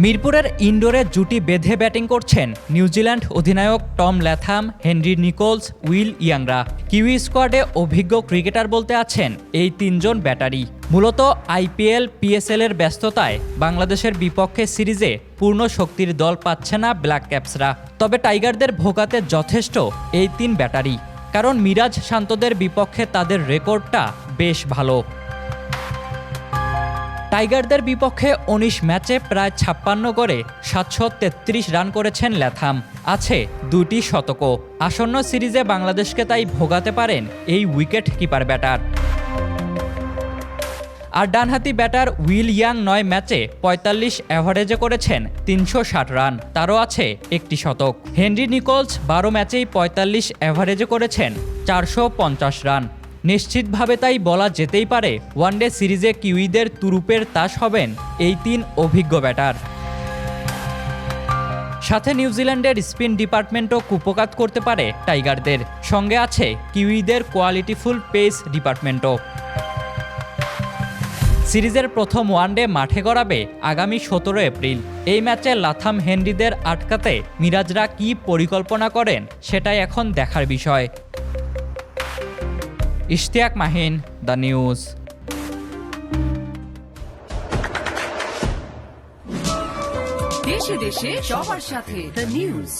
মিরপুরের ইনডোরে জুটি বেঁধে ব্যাটিং করছেন নিউজিল্যান্ড অধিনায়ক Tom Latham, Henry Nicholls, Will ইয়াংরা। কিউই স্কোয়াডে অভিজ্ঞ ক্রিকেটার বলতে আছেন এই তিনজন ব্যাটারি। মূলত আইপিএল, পিএসএল এর ব্যস্ততায় বাংলাদেশের বিপক্ষে সিরিজে পূর্ণ শক্তির দল পাচ্ছে না ব্ল্যাক ক্যাপসরা। তবে টাইগারদের ভোগাতে যথেষ্ট এই তিন ব্যাটারি, কারণ মিরাজ শান্তদের বিপক্ষে তাদের রেকর্ডটা বেশ ভালো। টাইগারদের বিপক্ষে ১৯ ম্যাচে প্রায় ৫৬ গড়ে ৭৩৩ রান করেছেন ল্যাথাম। আছে ২টি শতকও। আসন্ন সিরিজে বাংলাদেশকে তাই ভোগাতে পারেন এই উইকেট কিপার ব্যাটার। আর ডানহাতি ব্যাটার উইল ইয়াং ৯ ম্যাচে ৪৫ অ্যাভারেজে করেছেন ৩৬০ রান, তারও আছে একটি শতক। হেনরি নিকোলস ১২ ম্যাচেই ৪৫ অ্যাভারেজে করেছেন ৪৫০ রান। নিশ্চিতভাবে তাই বলা যেতেই পারে ওয়ানডে সিরিজে কিউইদের তুরুপের তাস হবেন এই তিন অভিজ্ঞ ব্যাটার। সাথে নিউজিল্যান্ডের স্পিন ডিপার্টমেন্টও কুপোকাত করতে পারে টাইগারদের। সঙ্গে আছে কিউইদের কোয়ালিটিফুল পেস ডিপার্টমেন্টও। সিরিজের প্রথম ওয়ানডে মাঠে গড়াবে আগামী ১৭ এপ্রিল। এই ম্যাচে লাথাম হেনরিদের আটকাতে মিরাজরা কী পরিকল্পনা করেন সেটাই এখন দেখার বিষয়। Ishtiaq Mahin, the news. দেশে দেশে সবার সাথে দ্য নিউজ।